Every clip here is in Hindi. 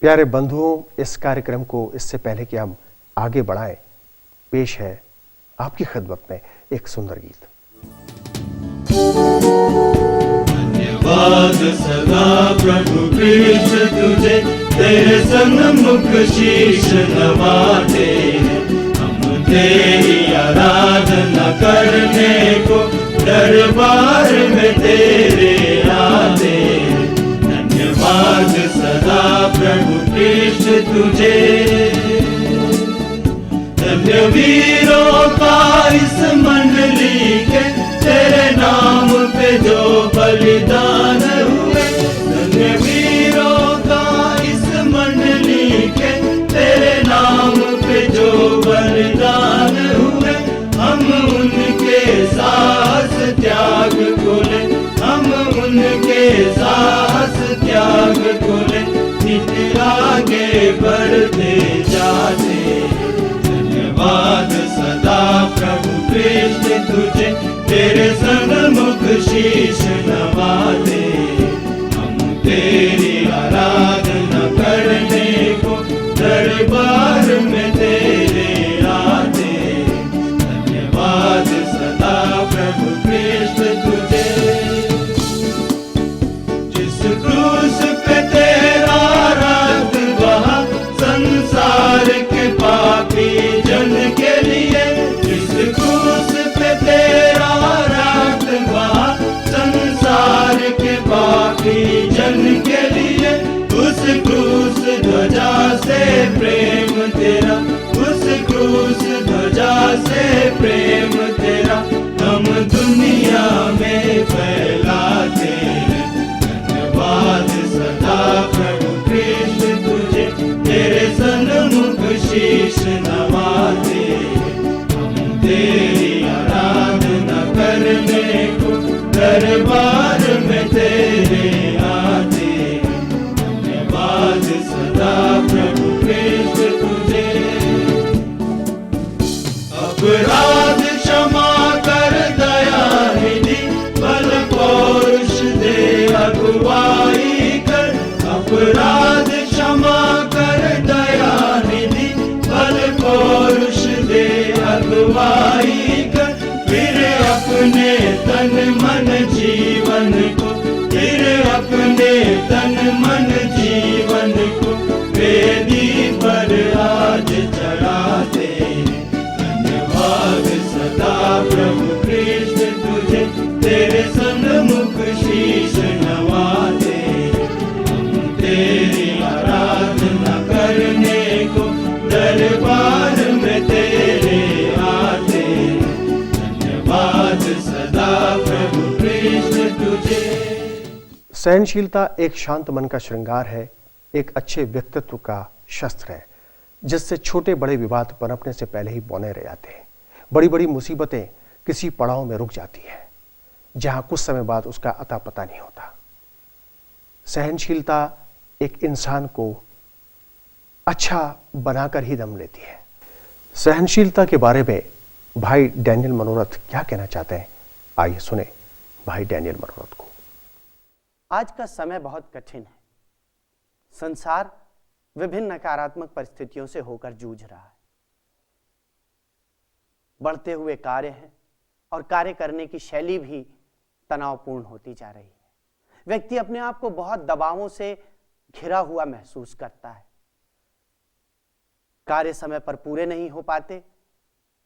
प्यारे बंधुओं, इस कार्यक्रम को इससे पहले कि हम आगे बढ़ाएं, पेश है आपकी खिदमत में एक सुंदर गीत। धन्यवाद सदा प्रभु कृष्ण तुझे, तेरे सन्मुख शीश नवाते हैं। हम तेरी आराधना करने को दरबार में तेरे आते हैं। धन्यवाद सदा प्रभु कृष्ण तुझे। धन्य वीरों का इस मंडली के, तेरे नाम पे जो बलिदान हुए। धन्य वीरों का इस मंडली के, तेरे नाम पे जो बलिदान हुए। हम उनके साहस त्याग को ले, हम उनके साहस त्याग को ले, नित आगे बढ़ते जाते। धन्यवाद सदा प्रभु कृष्ण तुझे, तेरे सन्मुख शीश नवाते। हम तेरी आराधना करने को दरबार में तेरे आते। धन्यवाद सदा प्रभु कृष्ण तुझे। जिस क्रूस पे तेरा रक्त बहा, संसार के पापी जन के लिए। जिस क्रूस पे तेरा रक्त बहा, संसार के पापी जन के लिए। उस क्रूस ध्वजा से प्रेम तेरा, उस क्रूस ध्वजा से प्रेम तेरा, हम दुनिया में फैलाते हैं। धन्यवाद सदा प्रभु कृष्ण तुझे, तेरे सन्मुख शीश नवाते। हम तेरी आराधना करने को दरबार में तेरे आते। धन्यवाद सदा प्रभु कृष्ण तुझे। अपराध क्षमा कर दया निधि, बल पौरुष दे अगुवाई कर। अपराध क्षमा कर दया निधि, बल पौरुष दे अगुवाई कर। फिर अपने तन मन जीवन को, फिर अपने तन मन जीवन को वेदी पर आज चढ़ाते। धन्यवाद सदा प्रभु कृष्ण तुझे, तेरे सन्मुख शीश नवाते। हम तेरी आराधना करने को दरबार में तेरे आते। धन्यवाद सदा प्रभु कृष्ण तुझे। सहनशीलता एक शांत मन का श्रृंगार है, एक अच्छे व्यक्तित्व का शस्त्र है, जिससे छोटे बड़े विवाद पनपने से पहले ही बौने रह जाते हैं। बड़ी बड़ी मुसीबतें किसी पड़ाव में रुक जाती है, जहां कुछ समय बाद उसका अता पता नहीं होता। सहनशीलता एक इंसान को अच्छा बनाकर ही दम लेती है। सहनशीलता के बारे में भाई डैनियल मनोरथ क्या कहना चाहते हैं, आइए सुने भाई डैनियल मनोरथ को। आज का समय बहुत कठिन है। संसार विभिन्न नकारात्मक परिस्थितियों से होकर जूझ रहा है। बढ़ते हुए कार्य हैं और कार्य करने की शैली भी तनावपूर्ण होती जा रही है। व्यक्ति अपने आप को बहुत दबावों से घिरा हुआ महसूस करता है। कार्य समय पर पूरे नहीं हो पाते,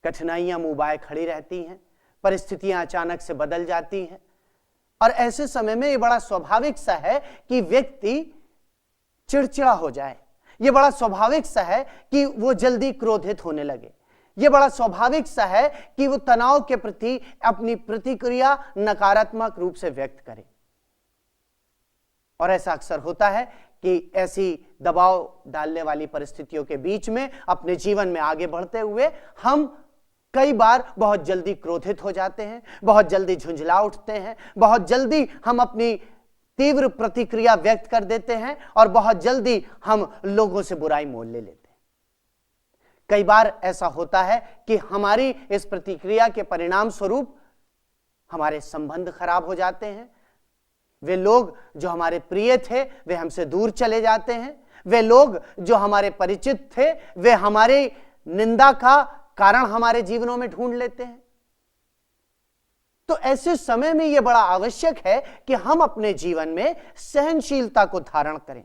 कठिनाइयां मुंह बाए खड़ी रहती हैं, परिस्थितियां अचानक से बदल जाती हैं और ऐसे समय में यह बड़ा स्वाभाविक सा है कि व्यक्ति चिड़चिड़ा हो जाए। यह बड़ा स्वाभाविक सा है कि वो जल्दी क्रोधित होने लगे। यह बड़ा स्वाभाविक सा है कि वो तनाव के प्रति अपनी प्रतिक्रिया नकारात्मक रूप से व्यक्त करे। और ऐसा अक्सर होता है कि ऐसी दबाव डालने वाली परिस्थितियों के बीच में अपने जीवन में आगे बढ़ते हुए हम कई बार बहुत जल्दी क्रोधित हो जाते हैं, बहुत जल्दी झुंझला उठते हैं, बहुत जल्दी हम अपनी तीव्र प्रतिक्रिया व्यक्त कर देते हैं और बहुत जल्दी हम लोगों से बुराई मोल ले लेते हैं। कई बार ऐसा होता है कि हमारी इस प्रतिक्रिया के परिणाम स्वरूप हमारे संबंध खराब हो जाते हैं। वे लोग जो हमारे प्रिय थे वे हमसे दूर चले जाते हैं। वे लोग जो हमारे परिचित थे, वे हमारी निंदा का कारण हमारे जीवनों में ढूंढ लेते हैं। तो ऐसे समय में यह बड़ा आवश्यक है कि हम अपने जीवन में सहनशीलता को धारण करें।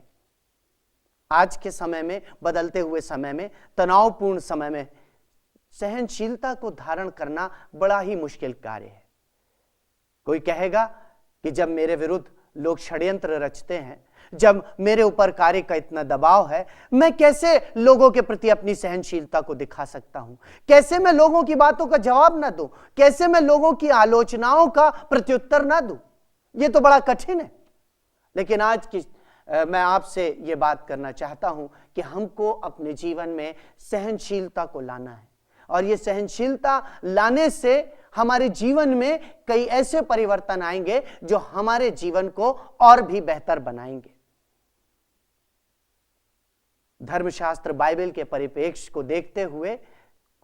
आज के समय में, बदलते हुए समय में, तनावपूर्ण समय में सहनशीलता को धारण करना बड़ा ही मुश्किल कार्य है। कोई कहेगा कि जब मेरे विरुद्ध लोग षड्यंत्र रचते हैं, जब मेरे ऊपर कार्य का इतना दबाव है, मैं कैसे लोगों के प्रति अपनी सहनशीलता को दिखा सकता हूं? कैसे मैं लोगों की बातों का जवाब ना दूं? कैसे मैं लोगों की आलोचनाओं का प्रत्युत्तर ना दूं? यह तो बड़ा कठिन है। लेकिन आज की मैं आपसे यह बात करना चाहता हूं कि हमको अपने जीवन में सहनशीलता को लाना है, और यह सहनशीलता लाने से हमारे जीवन में कई ऐसे परिवर्तन आएंगे जो हमारे जीवन को और भी बेहतर बनाएंगे। धर्मशास्त्र बाइबल के परिप्रेक्ष्य को देखते हुए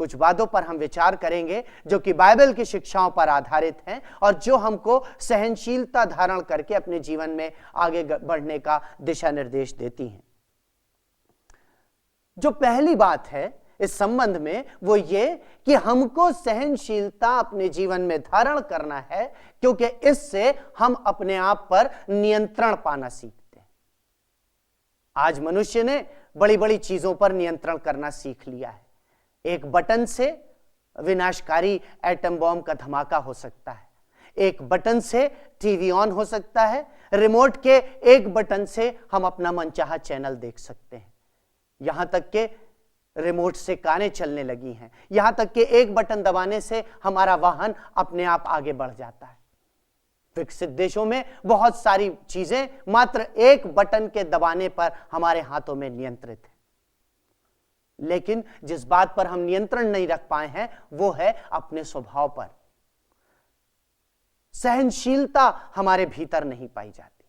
कुछ बातों पर हम विचार करेंगे जो कि बाइबल की शिक्षाओं पर आधारित हैं और जो हमको सहनशीलता धारण करके अपने जीवन में आगे बढ़ने का दिशा निर्देश देती हैं। जो पहली बात है इस संबंध में वो ये कि हमको सहनशीलता अपने जीवन में धारण करना है, क्योंकि इससे हम अपने आप पर नियंत्रण पाना सीखते हैं। आज मनुष्य ने बड़ी बड़ी चीजों पर नियंत्रण करना सीख लिया है। एक बटन से विनाशकारी एटम बॉम्ब का धमाका हो सकता है, एक बटन से टीवी ऑन हो सकता है, रिमोट के एक बटन से हम अपना मनचाहा चैनल देख सकते हैं। यहां तक के रिमोट से कारें चलने लगी हैं, यहां तक कि एक बटन दबाने से हमारा वाहन अपने आप आगे बढ़ जाता है। विकसित देशों में बहुत सारी चीजें मात्र एक बटन के दबाने पर हमारे हाथों में नियंत्रित है। लेकिन जिस बात पर हम नियंत्रण नहीं रख पाए हैं वो है अपने स्वभाव पर। सहनशीलता हमारे भीतर नहीं पाई जाती,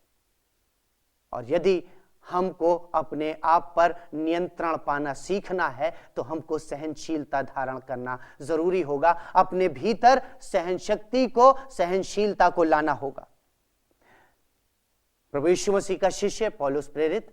और यदि हमको अपने आप पर नियंत्रण पाना सीखना है तो हमको सहनशीलता धारण करना जरूरी होगा। अपने भीतर सहन शक्ति को, सहनशीलता को लाना होगा। प्रभु यीशु मसीह का शिष्य पौलुस प्रेरित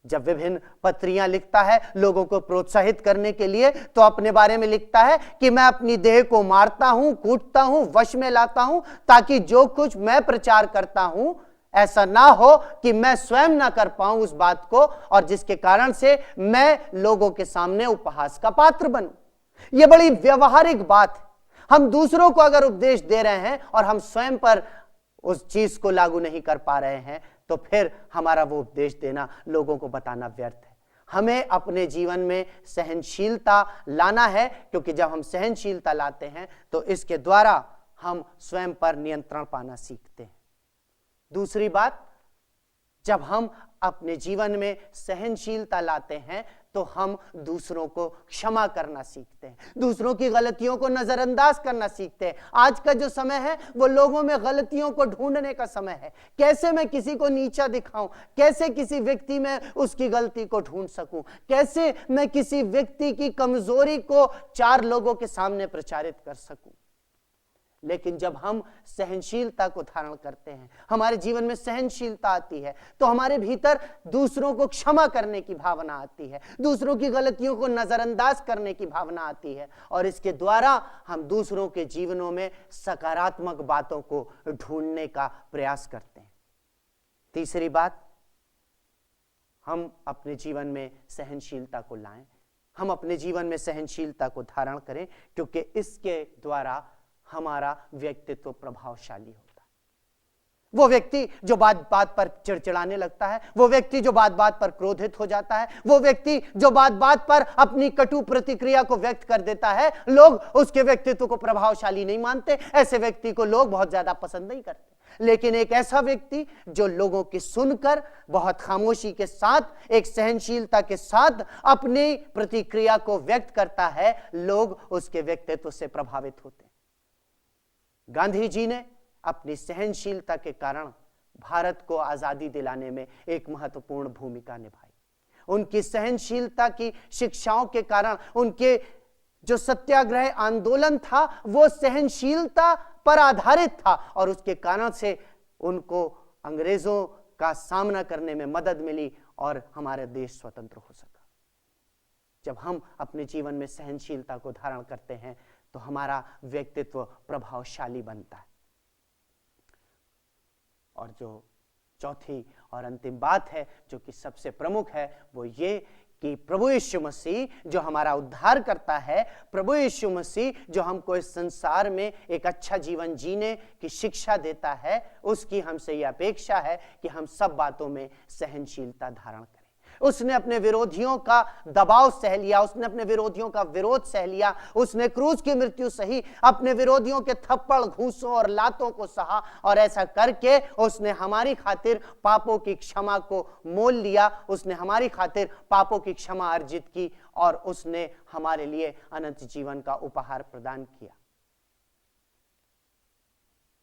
जब विभिन्न पत्रियां लिखता है लोगों को प्रोत्साहित करने के लिए, तो अपने बारे में लिखता है कि मैं अपनी देह को मारता हूं, कूटता हूं, वश में लाता हूं, ताकि जो कुछ मैं प्रचार करता हूं ऐसा ना हो कि मैं स्वयं ना कर पाऊं उस बात को, और जिसके कारण से मैं लोगों के सामने उपहास का पात्र बनूं। यह बड़ी व्यवहारिक बात है। हम दूसरों को अगर उपदेश दे रहे हैं और हम स्वयं पर उस चीज को लागू नहीं कर पा रहे हैं, तो फिर हमारा वो उपदेश देना, लोगों को बताना व्यर्थ है। हमें अपने जीवन में सहनशीलता लाना है, क्योंकि जब हम सहनशीलता लाते हैं तो इसके द्वारा हम स्वयं पर नियंत्रण पाना सीखते हैं। दूसरी बात, जब हम अपने जीवन में सहनशीलता लाते हैं तो हम दूसरों को क्षमा करना सीखते हैं, दूसरों की गलतियों को नजरअंदाज करना सीखते हैं। आज का जो समय है वो लोगों में गलतियों को ढूंढने का समय है। कैसे मैं किसी को नीचा दिखाऊं, कैसे किसी व्यक्ति में उसकी गलती को ढूंढ सकूं, कैसे मैं किसी व्यक्ति की कमजोरी को 4 लोगों के सामने प्रचारित कर सकूं। लेकिन जब हम सहनशीलता को धारण करते हैं, हमारे जीवन में सहनशीलता आती है, तो हमारे भीतर दूसरों को क्षमा करने की भावना आती है, दूसरों की गलतियों को नजरअंदाज करने की भावना आती है, और इसके द्वारा हम दूसरों के जीवनों में सकारात्मक बातों को ढूंढने का प्रयास करते हैं। तीसरी बात, हम अपने जीवन में सहनशीलता को लाएं, हम अपने जीवन में सहनशीलता को धारण करें, क्योंकि इसके द्वारा हमारा व्यक्तित्व प्रभावशाली होता है। वो व्यक्ति जो बात बात पर चिड़चिड़ाने लगता है, वो व्यक्ति जो बात बात पर क्रोधित हो जाता है, वो व्यक्ति जो बात बात पर अपनी कटु प्रतिक्रिया को व्यक्त कर देता है, लोग उसके व्यक्तित्व को प्रभावशाली नहीं मानते। ऐसे व्यक्ति को लोग बहुत ज्यादा पसंद नहीं करते। लेकिन एक ऐसा व्यक्ति जो लोगों की सुनकर बहुत खामोशी के साथ, एक सहनशीलता के साथ अपनी प्रतिक्रिया को व्यक्त करता है, लोग उसके व्यक्तित्व से प्रभावित होते हैं। गांधी जी ने अपनी सहनशीलता के कारण भारत को आजादी दिलाने में एक महत्वपूर्ण भूमिका निभाई। उनकी सहनशीलता की शिक्षाओं के कारण उनके जो सत्याग्रह आंदोलन था वो सहनशीलता पर आधारित था, और उसके कारण से उनको अंग्रेजों का सामना करने में मदद मिली और हमारा देश स्वतंत्र हो सका। जब हम अपने जीवन में सहनशीलता को धारण करते हैं तो हमारा व्यक्तित्व प्रभावशाली बनता है। और जो चौथी और अंतिम बात है, जो कि सबसे प्रमुख है, वो ये कि प्रभु यीशु मसीह जो हमारा उद्धार करता है, प्रभु यीशु मसीह जो हमको इस संसार में एक अच्छा जीवन जीने की शिक्षा देता है, उसकी हमसे यह अपेक्षा है कि हम सब बातों में सहनशीलता धारण करें। उसने अपने विरोधियों का दबाव सह लिया, उसने अपने विरोधियों का विरोध सह लिया, उसने क्रूस की मृत्यु सही, अपने विरोधियों के थप्पड़, घूंसों और लातों को सहा, और ऐसा करके उसने हमारी खातिर पापों की क्षमा को मोल लिया, उसने हमारी खातिर पापों की क्षमा अर्जित की, और उसने हमारे लिए अनंत जीवन का उपहार प्रदान किया।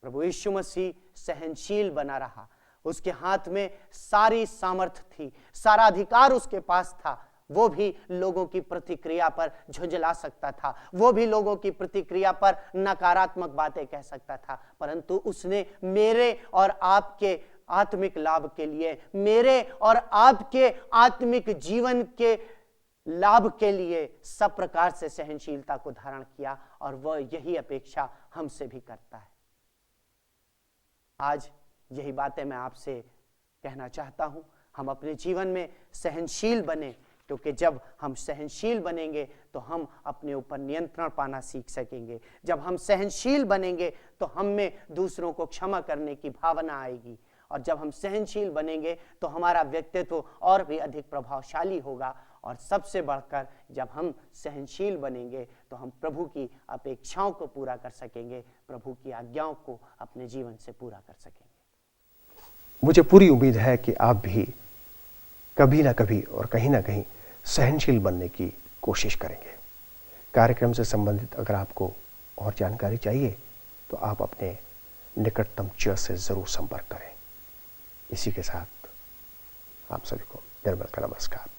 प्रभु यीशु मसीह सहनशील बना रहा, उसके हाथ में सारी सामर्थ थी, सारा अधिकार उसके पास था। वो भी लोगों की प्रतिक्रिया पर झुंझला सकता था, वो भी लोगों की प्रतिक्रिया पर नकारात्मक बातें कह सकता था, परंतु उसने मेरे और आपके आत्मिक लाभ के लिए, मेरे और आपके आत्मिक जीवन के लाभ के लिए सब प्रकार से सहनशीलता को धारण किया, और वह यही अपेक्षा हमसे भी करता है। आज यही बातें मैं आपसे कहना चाहता हूं। हम अपने जीवन में सहनशील बने, क्योंकि जब हम सहनशील बनेंगे तो हम अपने ऊपर नियंत्रण पाना सीख सकेंगे। जब हम सहनशील बनेंगे तो हम में दूसरों को क्षमा करने की भावना आएगी, और जब हम सहनशील बनेंगे तो हमारा व्यक्तित्व और भी अधिक प्रभावशाली होगा। और सबसे बढ़कर जब हम सहनशील बनेंगे तो हम प्रभु की अपेक्षाओं को पूरा कर सकेंगे, प्रभु की आज्ञाओं को अपने जीवन से पूरा कर सकेंगे। मुझे पूरी उम्मीद है कि आप भी कभी ना कभी और कहीं ना कहीं सहनशील बनने की कोशिश करेंगे। कार्यक्रम से संबंधित अगर आपको और जानकारी चाहिए तो आप अपने निकटतम चर्च से जरूर संपर्क करें। इसी के साथ आप सभी को निर्मल का नमस्कार।